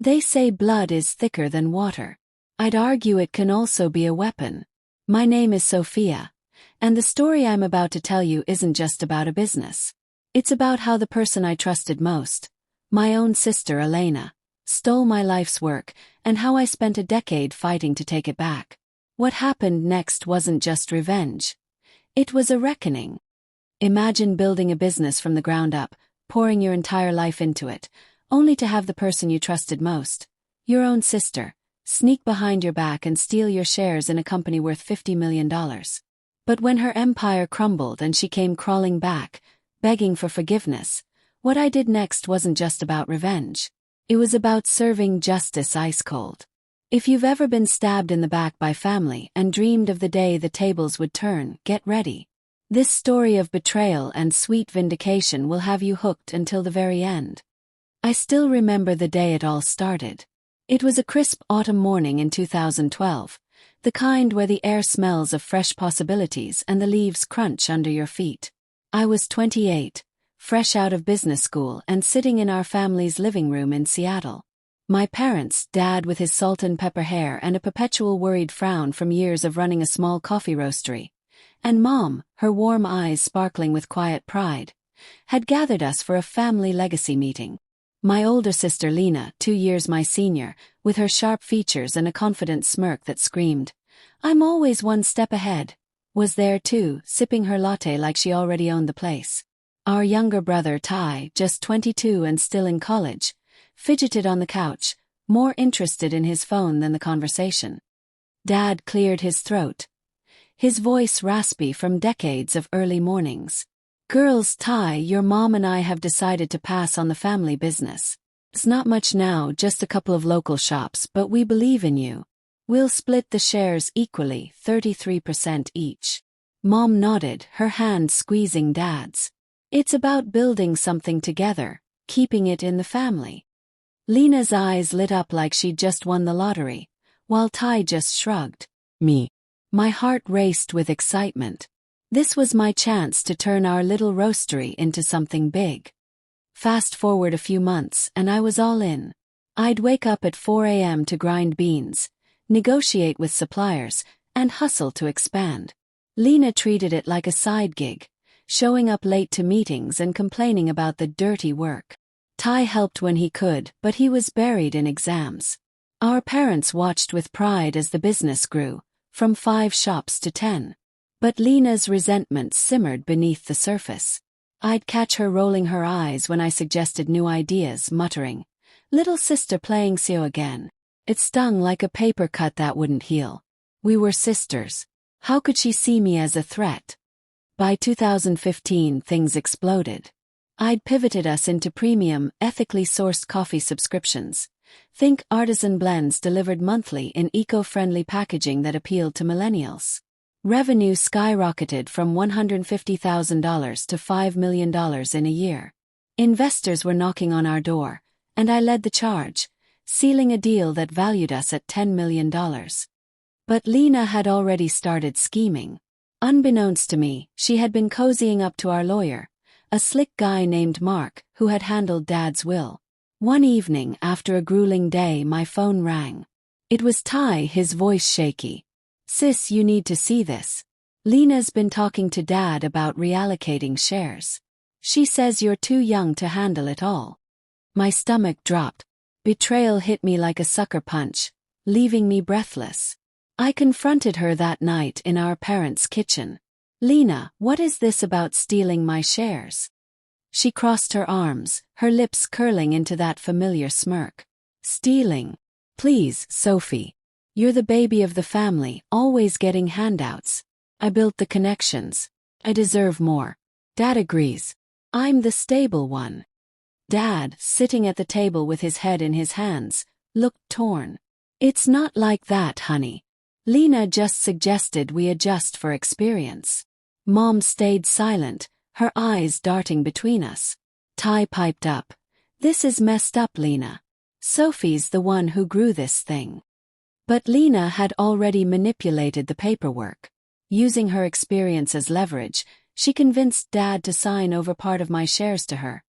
They say blood is thicker than water. I'd argue it can also be a weapon. My name is Sophia, and the story I'm about to tell you isn't just about a business. It's about how the person I trusted most, my own sister Elena, stole my life's work, and how I spent a decade fighting to take it back. What happened next wasn't just revenge. It was a reckoning. Imagine building a business from the ground up, pouring your entire life into it, only to have the person you trusted most, your own sister, sneak behind your back and steal your shares in a company worth $50 million. But when her empire crumbled and she came crawling back, begging for forgiveness, what I did next wasn't just about revenge. It was about serving justice ice cold. If you've ever been stabbed in the back by family and dreamed of the day the tables would turn, get ready. This story of betrayal and sweet vindication will have you hooked until the very end. I still remember the day it all started. It was a crisp autumn morning in 2012, the kind where the air smells of fresh possibilities and the leaves crunch under your feet. I was 28, fresh out of business school and sitting in our family's living room in Seattle. My parents, Dad with his salt and pepper hair and a perpetual worried frown from years of running a small coffee roastery, and Mom, her warm eyes sparkling with quiet pride, had gathered us for a family legacy meeting. My older sister Lena, 2 years my senior, with her sharp features and a confident smirk that screamed, "I'm always one step ahead," was there too, sipping her latte like she already owned the place. Our younger brother Ty, just 22 and still in college, fidgeted on the couch, more interested in his phone than the conversation. Dad cleared his throat, his voice raspy from decades of early mornings. "Girls, Ty, your mom and I have decided to pass on the family business. It's not much now, just a couple of local shops, but we believe in you. We'll split the shares equally, 33% each." Mom nodded, her hand squeezing Dad's. "It's about building something together, keeping it in the family." Lena's eyes lit up like she'd just won the lottery, while Ty just shrugged. "Me." My heart raced with excitement. This was my chance to turn our little roastery into something big. Fast forward a few months and I was all in. I'd wake up at 4 a.m. to grind beans, negotiate with suppliers, and hustle to expand. Lena treated it like a side gig, showing up late to meetings and complaining about the dirty work. Ty helped when he could, but he was buried in exams. Our parents watched with pride as the business grew, from 5 shops to 10. But Lena's resentment simmered beneath the surface. I'd catch her rolling her eyes when I suggested new ideas, muttering, "Little sister playing so again." It stung like a paper cut that wouldn't heal. We were sisters. How could she see me as a threat? By 2015, things exploded. I'd pivoted us into premium, ethically sourced coffee subscriptions. Think artisan blends delivered monthly in eco-friendly packaging that appealed to millennials. Revenue skyrocketed from $150,000 to $5 million in a year. Investors were knocking on our door, and I led the charge, sealing a deal that valued us at $10 million. But Lena had already started scheming. Unbeknownst to me, she had been cozying up to our lawyer, a slick guy named Mark, who had handled Dad's will. One evening after a grueling day, my phone rang. It was Ty, his voice shaky. "Sis, you need to see this. Lena's been talking to Dad about reallocating shares. She says you're too young to handle it all." My stomach dropped. Betrayal hit me like a sucker punch, leaving me breathless. I confronted her that night in our parents' kitchen. "Lena, what is this about stealing my shares?" She crossed her arms, her lips curling into that familiar smirk. "Stealing? Please, Sophie. You're the baby of the family, always getting handouts. I built the connections. I deserve more." Dad agrees. "I'm the stable one." Dad, sitting at the table with his head in his hands, looked torn. "It's not like that, honey. Lena just suggested we adjust for experience." Mom stayed silent, her eyes darting between us. Ty piped up. "This is messed up, Lena. Sophie's the one who grew this thing." But Lena had already manipulated the paperwork. Using her experience as leverage, she convinced Dad to sign over part of my shares to her,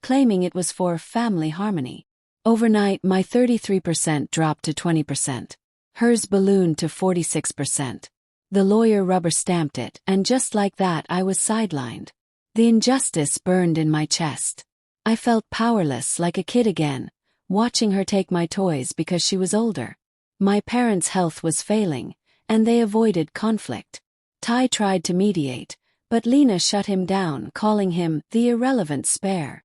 claiming it was for family harmony. Overnight, my 33% dropped to 20%. Hers ballooned to 46%. The lawyer rubber-stamped it, and just like that I was sidelined. The injustice burned in my chest. I felt powerless, like a kid again, watching her take my toys because she was older. My parents' health was failing, and they avoided conflict. Ty tried to mediate, but Lena shut him down, calling him the irrelevant spare.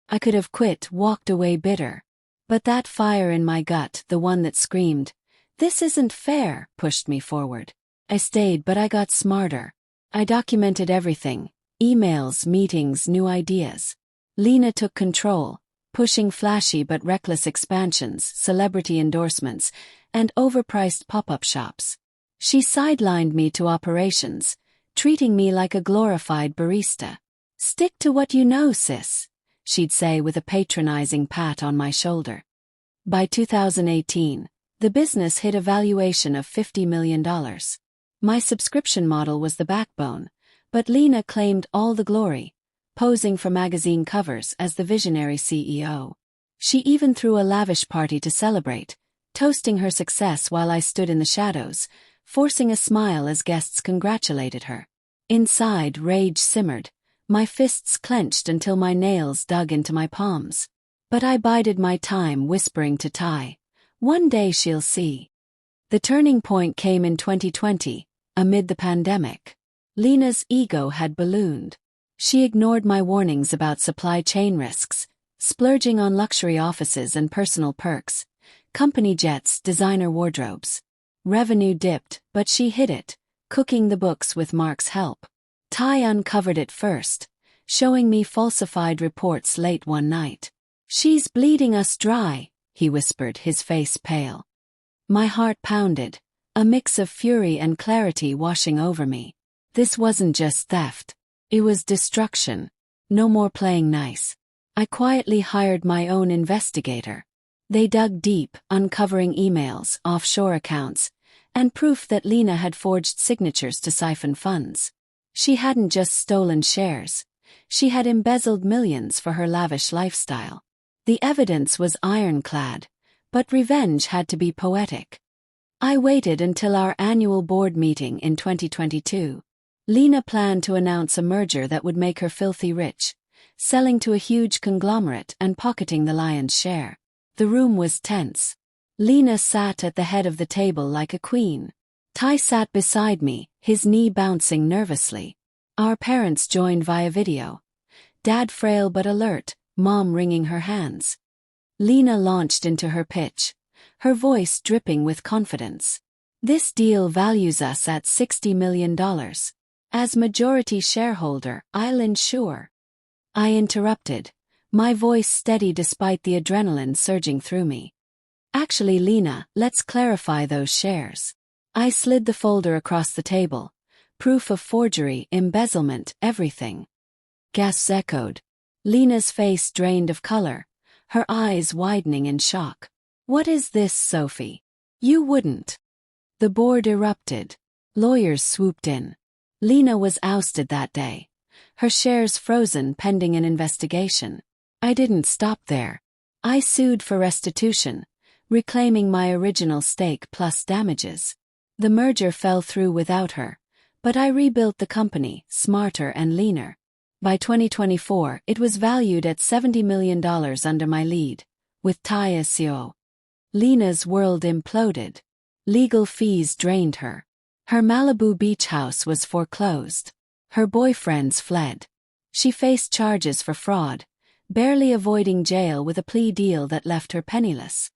I could have quit, walked away bitter. But that fire in my gut, the one that screamed, "This isn't fair," pushed me forward. I stayed, but I got smarter. I documented everything: emails, meetings, new ideas. Lena took control, pushing flashy but reckless expansions, celebrity endorsements, and overpriced pop-up shops. She sidelined me to operations, treating me like a glorified barista. "Stick to what you know, sis," she'd say with a patronizing pat on my shoulder. By 2018, the business hit a valuation of $50 million. My subscription model was the backbone, but Lena claimed all the glory, posing for magazine covers as the visionary CEO. She even threw a lavish party to celebrate, toasting her success while I stood in the shadows, forcing a smile as guests congratulated her. Inside, rage simmered, my fists clenched until my nails dug into my palms. But I bided my time, whispering to Ty, "One day she'll see." The turning point came in 2020, amid the pandemic. Lena's ego had ballooned. She ignored my warnings about supply chain risks, splurging on luxury offices and personal perks, company jets, designer wardrobes. Revenue dipped, but she hid it, cooking the books with Mark's help. Ty uncovered it first, showing me falsified reports late one night. "She's bleeding us dry," he whispered, his face pale. My heart pounded, a mix of fury and clarity washing over me. This wasn't just theft. It was destruction. No more playing nice. I quietly hired my own investigator. They dug deep, uncovering emails, offshore accounts, and proof that Lena had forged signatures to siphon funds. She hadn't just stolen shares. She had embezzled millions for her lavish lifestyle. The evidence was ironclad, but revenge had to be poetic. I waited until our annual board meeting in 2022. Lena planned to announce a merger that would make her filthy rich, selling to a huge conglomerate and pocketing the lion's share. The room was tense. Lena sat at the head of the table like a queen. Ty sat beside me, his knee bouncing nervously. Our parents joined via video. Dad frail but alert, Mom wringing her hands. Lena launched into her pitch, her voice dripping with confidence. "This deal values us at $60 million. As majority shareholder, I'll ensure." I interrupted, my voice steady despite the adrenaline surging through me. "Actually, Lena, let's clarify those shares." I slid the folder across the table. Proof of forgery, embezzlement, everything. Gasps echoed. Lena's face drained of color, her eyes widening in shock. "What is this, Sophie? You wouldn't." The board erupted. Lawyers swooped in. Lena was ousted that day, her shares frozen pending an investigation. I didn't stop there. I sued for restitution, reclaiming my original stake plus damages. The merger fell through without her, but I rebuilt the company, smarter and leaner. By 2024, it was valued at $70 million under my lead, with Ty as CEO. Lena's world imploded. Legal fees drained her. Her Malibu beach house was foreclosed. Her boyfriends fled. She faced charges for fraud, barely avoiding jail with a plea deal that left her penniless.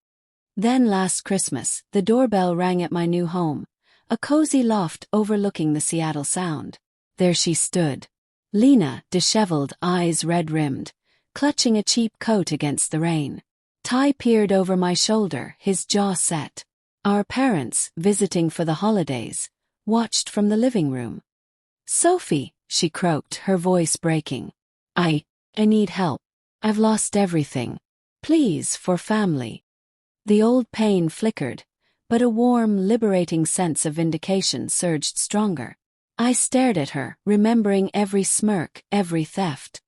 Then last Christmas, the doorbell rang at my new home, a cozy loft overlooking the Seattle Sound. There she stood. Lena, disheveled, eyes red-rimmed, clutching a cheap coat against the rain. Ty peered over my shoulder, his jaw set. Our parents, visiting for the holidays, watched from the living room. "Sophie," she croaked, her voice breaking. I need help. I've lost everything. Please, for family." The old pain flickered, but a warm, liberating sense of vindication surged stronger. I stared at her, remembering every smirk, every theft.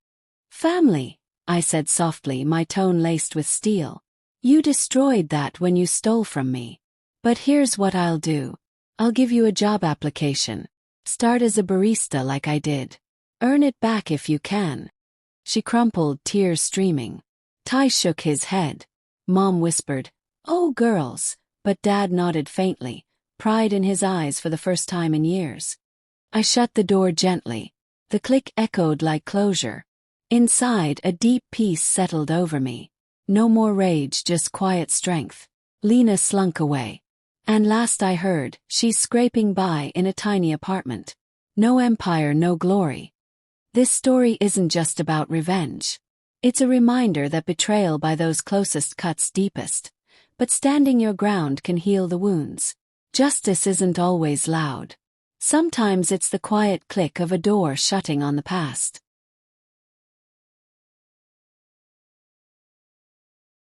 "Family," I said softly, my tone laced with steel. You destroyed that when you stole from me. But here's what I'll do. I'll give you a job application. Start as a barista like I did. Earn it back if you can. She crumpled, tears streaming. Ty shook his head. Mom whispered, "Oh, girls," but Dad nodded faintly, pride in his eyes for the first time in years. I shut the door gently. The click echoed like closure. Inside, a deep peace settled over me. No more rage, just quiet strength. Lena slunk away. And last I heard, she's scraping by in a tiny apartment. No empire, no glory. This story isn't just about revenge. It's a reminder that betrayal by those closest cuts deepest. But standing your ground can heal the wounds. Justice isn't always loud. Sometimes it's the quiet click of a door shutting on the past.